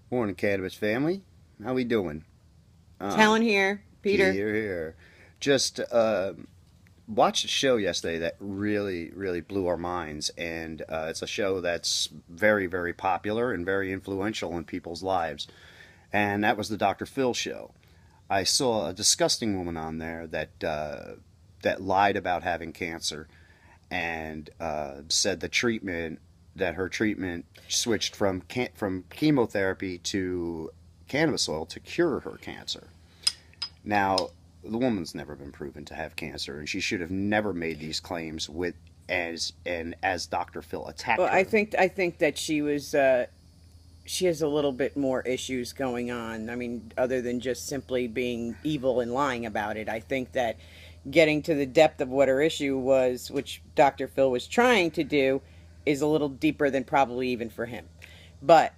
Morning, cannabis family. How we doing? Helen here, Peter. Here. Just watched a show yesterday that really blew our minds, and it's a show that's very popular and very influential in people's lives, and that was the Dr. Phil show. I saw a disgusting woman on there that lied about having cancer and said that her treatment switched from chemotherapy to cannabis oil to cure her cancer. Now, the woman's never been proven to have cancer, and she should have never made these claims with as Dr. Phil Well, attacked I her. think I think that she has a little bit more issues going on. I mean, other than just simply being evil and lying about it. I think that getting to the depth of what her issue was, which Dr. Phil was trying to do, is a little deeper than probably even for him. But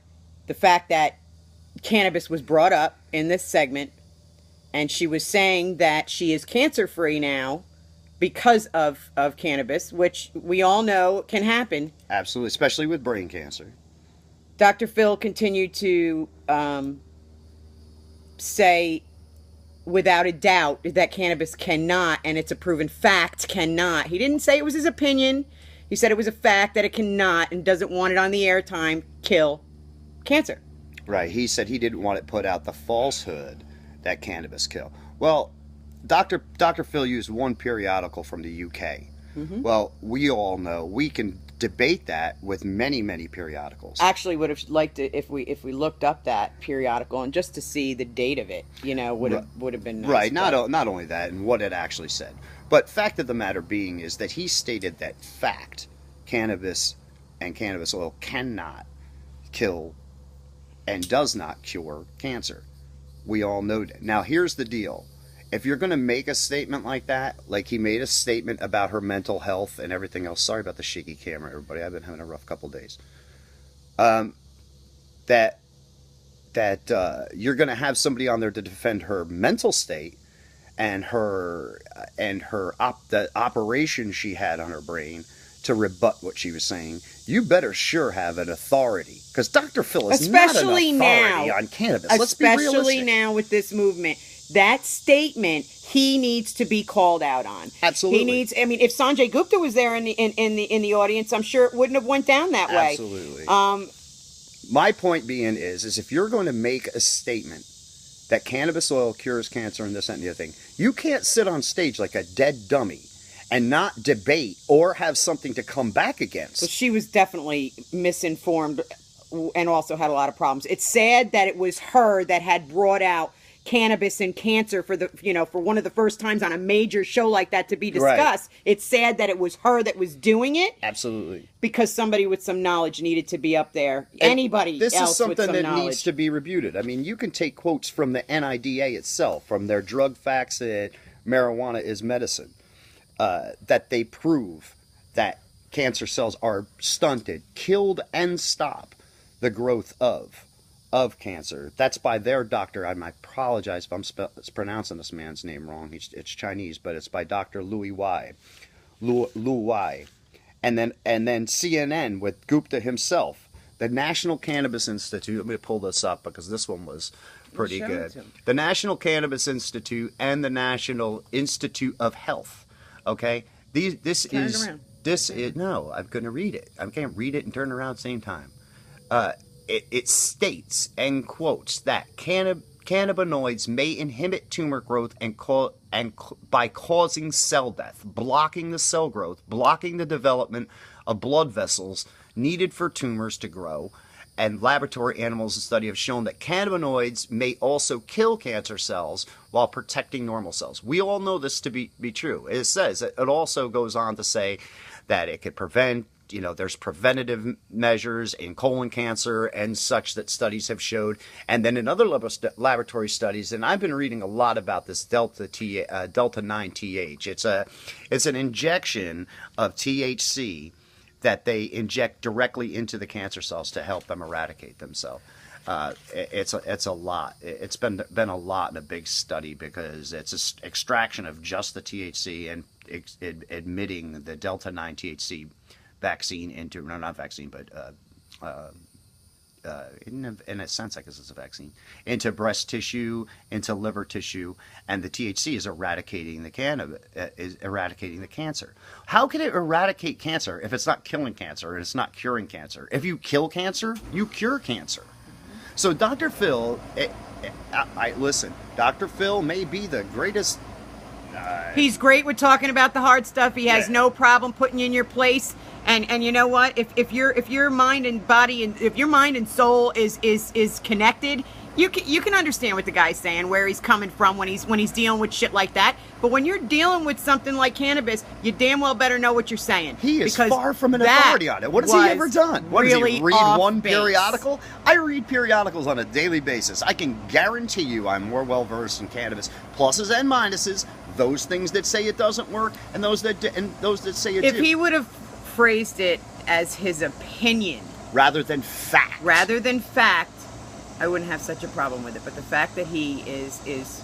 the fact that cannabis was brought up in this segment, and she was saying that she is cancer free now because of cannabis, which we all know can happen. Absolutely, especially with brain cancer. Dr. Phil continued to say without a doubt that cannabis cannot, and it's a proven fact, cannot. He didn't say it was his opinion. He said it was a fact that it cannot, and doesn't want it on the airtime, kill cancer. Right. He said he didn't want it put out the falsehood that cannabis kill. Well, Dr. Phil used one periodical from the UK. Mm-hmm. Well, we all know we can debate that with many periodicals. Actually, would have liked it if we looked up that periodical and just to see the date of it. Would have been nice. Right. Not only that, and what it actually said, but fact of the matter being is that he stated that fact, cannabis and cannabis oil cannot kill and does not cure cancer. We all know that. Now, here's the deal. If you're going to make a statement like that, like he made a statement about her mental health and everything else, sorry about the shaky camera, everybody. I've been having a rough couple days. Um, that you're going to have somebody on there to defend her mental state and the operation she had on her brain to rebut what she was saying. You better sure have an authority, because Dr. Phil is Especially not an authority now. on cannabis. Let's be Especially realistic. now with this movement. That statement he needs to be called out on. Absolutely. He needs. I mean, if Sanjay Gupta was there in the audience, I'm sure it wouldn't have went down that way. Absolutely. My point being is if you're going to make a statement that cannabis oil cures cancer and this that, and the other thing, you can't sit on stage like a dead dummy and not debate or have something to come back against. But she was definitely misinformed and also had a lot of problems. It's sad that it was her that had brought out cannabis and cancer for one of the first times on a major show like that to be discussed. Right. It's sad that it was her that was doing it. Absolutely. Because somebody with some knowledge needed to be up there. Anybody this else is something with some that knowledge needs to be refuted. I mean, you can take quotes from the NIDA itself, from their drug facts that marijuana is medicine, that they prove that cancer cells are stunted, killed, and stop the growth of cancer. That's by their doctor. I apologize if I'm pronouncing this man's name wrong. It's Chinese, but it's by Dr. Louis Y. Lu Y. And then CNN with Gupta himself, the National Cannabis Institute. Let me pull this up because this one was pretty good. The National Cannabis Institute and the National Institute of Health. Okay, this is no. I'm going to read it. I can't read it and turn it around at the same time. It states and quotes that cannabinoids may inhibit tumor growth by causing cell death, blocking the cell growth, blocking the development of blood vessels needed for tumors to grow. And laboratory animals in study have shown that cannabinoids may also kill cancer cells while protecting normal cells. We all know this to be true. It says, it also goes on to say that it could prevent, there's preventative measures in colon cancer and such that studies have showed. And then in other laboratory studies, and I've been reading a lot about this Delta 9-TH. It's an injection of THC that they inject directly into the cancer cells to help them eradicate themselves. It's a lot. It's been a lot in a big study because it's an extraction of just the THC and admitting the Delta 9 THC vaccine into, no, not vaccine, but in a sense, I guess it's a vaccine, into breast tissue, into liver tissue, and the THC is eradicating the cancer. How can it eradicate cancer if it's not killing cancer and it's not curing cancer? If you kill cancer, you cure cancer. So Dr. Phil, listen, Dr. Phil may be the greatest. He's great with talking about the hard stuff. He has no problem putting you in your place. And you know what? If your mind and body and if your mind and soul is connected, you can understand what the guy's saying, where he's coming from when he's dealing with shit like that. But when you're dealing with something like cannabis, you damn well better know what you're saying. He is far from an authority on it. What has he ever done? What really does he read one base. periodical? I read periodicals on a daily basis. I can guarantee you I'm more well versed in cannabis, pluses and minuses, those things that say it doesn't work and those that say it If do. he would have phrased it as his opinion rather than fact, I wouldn't have such a problem with it. But the fact that he is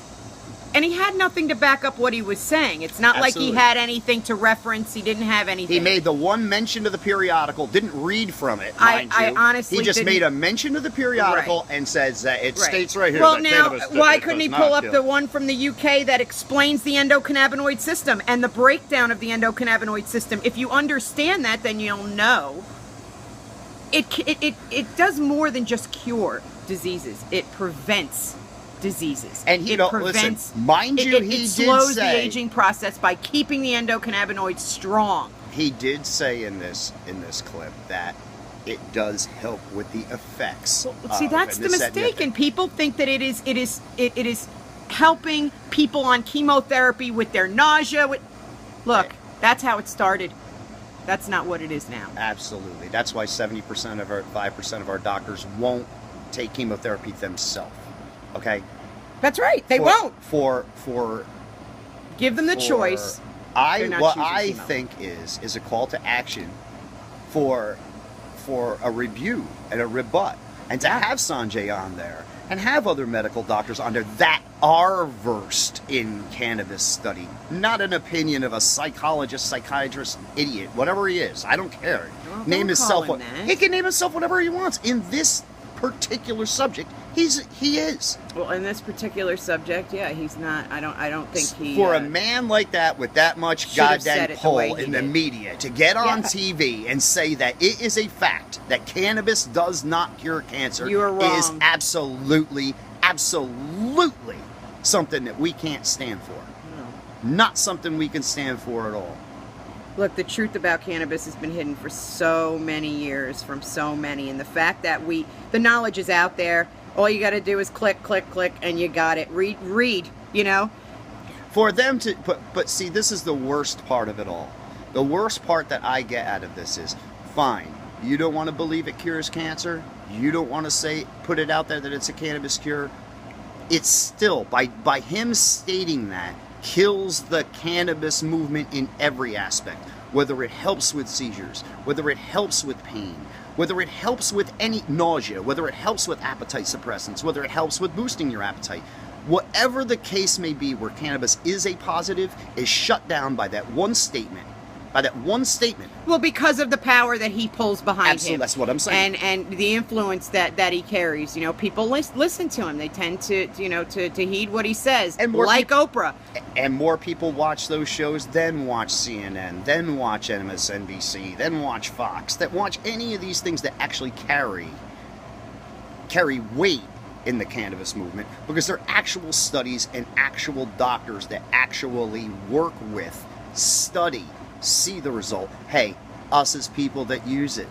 and he had nothing to back up what he was saying. It's not Absolutely. like he had anything to reference. He didn't have anything. He made the one mention of the periodical, didn't read from it, I mind you. honestly He just didn't- made a mention of the periodical and says that it states right here Well, that now, cannabis why does couldn't he not pull up kill. the one from the UK that explains the endocannabinoid system and the breakdown of the endocannabinoid system? If you understand that, then you'll know. It does more than just cure diseases. It prevents diseases. And it prevents, listen, mind you, he it did slows say the aging process by keeping the endocannabinoids strong. he did say in this clip that it does help with the effects. See, that's the mistake, and people think that it is helping people on chemotherapy with their nausea. Look, that's how it started. That's not what it is now. Absolutely. That's why 5% of our doctors won't take chemotherapy themselves. Okay? That's right. They won't. Give them the choice. What I think is a call to action for a review and a rebut, and to have Sanjay on there and have other medical doctors on there that are versed in cannabis study, not an opinion of a psychologist, psychiatrist, idiot, whatever he is. I don't care. Well, Name don't himself call him that. he can name himself whatever he wants in this particular subject. He is. Well, in this particular subject, yeah, he's not. I don't think he. For a man like that with that much should have said goddamn it the pull way he in the did. media to get on TV and say that it is a fact that cannabis does not cure cancer You are wrong. is absolutely something that we can't stand for. Not something we can stand for at all. Look, the truth about cannabis has been hidden for so many years from so many, and the fact that the knowledge is out there. All you got to do is click, and you got it. Read, you know? For them to, but see, this is the worst part of it all. The worst part that I get out of this is, fine, you don't want to believe it cures cancer. You don't want to put it out there that it's a cannabis cure. It's still, by him stating that, kills the cannabis movement in every aspect. Whether it helps with seizures, whether it helps with pain, whether it helps with any nausea, whether it helps with appetite suppressants, whether it helps with boosting your appetite. Whatever the case may be where cannabis is a positive is shut down by that one statement. Well, because of the power that he pulls behind Absolutely, him. that's what I'm saying. And the influence that he carries. You know, people listen to him. They tend to heed what he says. And more like Oprah. And more people watch those shows, then watch CNN, then watch MSNBC, then watch Fox, that watch any of these things that actually carry weight in the cannabis movement, because they're actual studies and actual doctors that actually work with, study, see the result. Hey, us as people that use it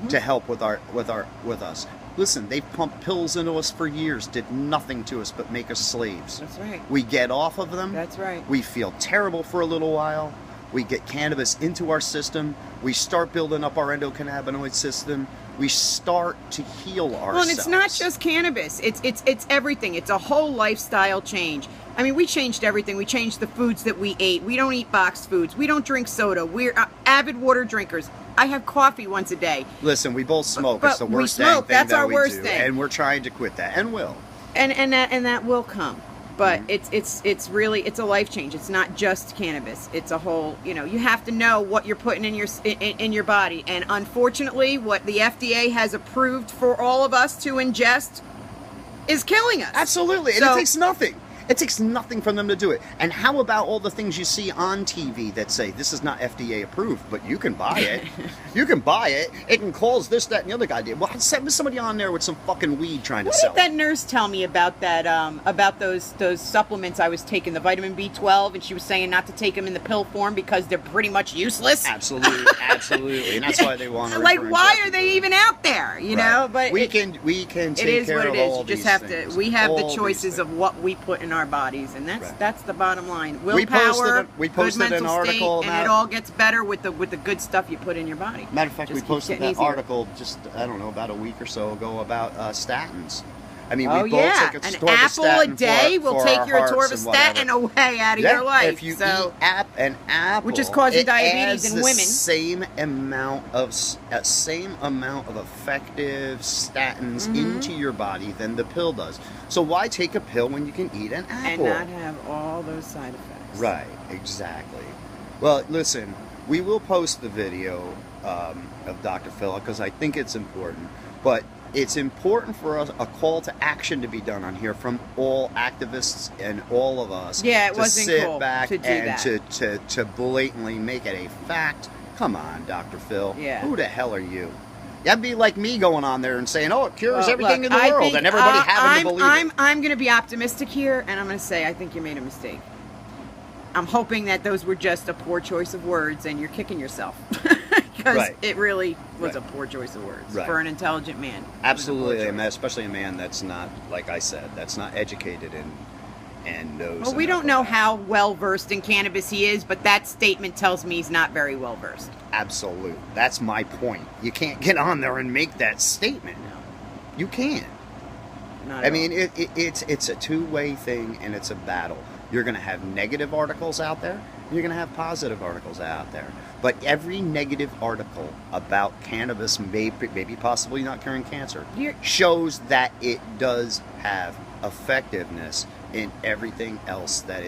to help with us. Listen, they've pumped pills into us for years, did nothing to us but make us slaves. That's right. We get off of them. That's right. We feel terrible for a little while. We get cannabis into our system. We start building up our endocannabinoid system. We start to heal ourselves. Well, and it's not just cannabis. It's everything. It's a whole lifestyle change. I mean, we changed everything. We changed the foods that we ate. We don't eat boxed foods. We don't drink soda. We're avid water drinkers. I have coffee once a day. Listen, we both smoke. But It's the worst we smoke. thing That's that our we worst do, thing. and we're trying to quit that, and will. And that will come. But it's really, it's a life change. It's not just cannabis. It's a whole, you know, you have to know what you're putting in your body. And unfortunately, what the FDA has approved for all of us to ingest is killing us. Absolutely. And it takes nothing. It takes nothing for them to do it. And how about all the things you see on TV that say this is not FDA approved, but you can buy it. You can buy it. It can cause this, that, and the other guy did. Well, send somebody on there with some fucking weed trying to sell. What did that nurse tell me about that? About those supplements I was taking, the vitamin B12, and she was saying not to take them in the pill form because they're pretty much useless. Absolutely, absolutely, and that's why they want to. Like, why are they even out there? You know, but we can take care of all these things. You just have to. We have the choices of what we put in our bodies, and that's the bottom line. Willpower, we posted an article, and it all gets better with the good stuff you put in your body. Matter of fact, we posted that article just, I don't know, about a week or so ago about statins. I mean, we both take an apple a day will take your atorvastatin away out of your life. If you eat an apple, which is causing diabetes in women, same amount of effective statins into your body than the pill does. So why take a pill when you can eat an apple and not have all those side effects? Right, exactly. Well, listen, we will post the video of Dr. Phil because I think it's important, but it's important for us, a call to action to be done on here from all activists and all of us. Yeah, it to wasn't sit cool back to do and that. to blatantly make it a fact. Come on, Dr. Phil. Yeah. Who the hell are you? That'd be like me going on there and saying, "Oh, it cures everything in the world," and everybody having to believe it. I'm going to be optimistic here, and I'm going to say I think you made a mistake. I'm hoping that those were just a poor choice of words, and you're kicking yourself. Because it really was a poor choice of words for an intelligent man. Absolutely, especially a man that's not, like I said, that's not educated and knows. Well, we don't know how well versed in cannabis he is, but that statement tells me he's not very well versed. Absolutely, that's my point. You can't get on there and make that statement. No, you can't. Not at I mean, all. it's a two-way thing, and it's a battle. You're going to have negative articles out there, and you're going to have positive articles out there. But every negative article about cannabis, maybe possibly not curing cancer, shows that it does have effectiveness in everything else that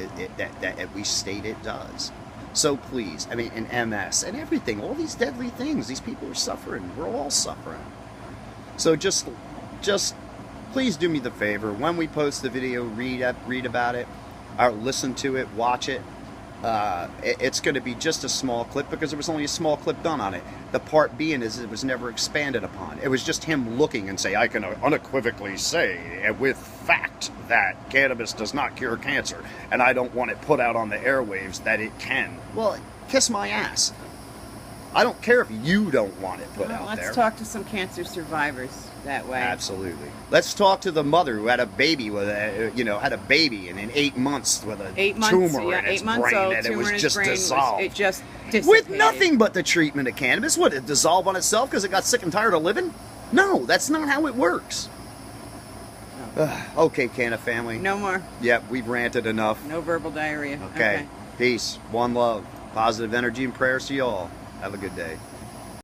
we state it does. So please, I mean, in MS and everything, all these deadly things, these people are suffering. We're all suffering. So just please do me the favor. When we post the video, read about it, or listen to it, watch it. It's going to be just a small clip because there was only a small clip done on it. The part being is it was never expanded upon. It was just him looking and say, I can unequivocally say with fact that cannabis does not cure cancer, and I don't want it put out on the airwaves that it can. Well, kiss my ass. I don't care if you don't want it put out there. Let's talk to some cancer survivors that way. Absolutely. Let's talk to the mother who had a baby with had a baby and in 8 months with a tumor in its brain and it was just dissolved. It just dissipated. With nothing but the treatment of cannabis. Would it dissolve on itself because it got sick and tired of living? No, that's not how it works. No. Okay, Canna family. No more. Yep, we've ranted enough. No verbal diarrhea. Okay. Peace. One love. Positive energy and prayers to you all. Have a good day.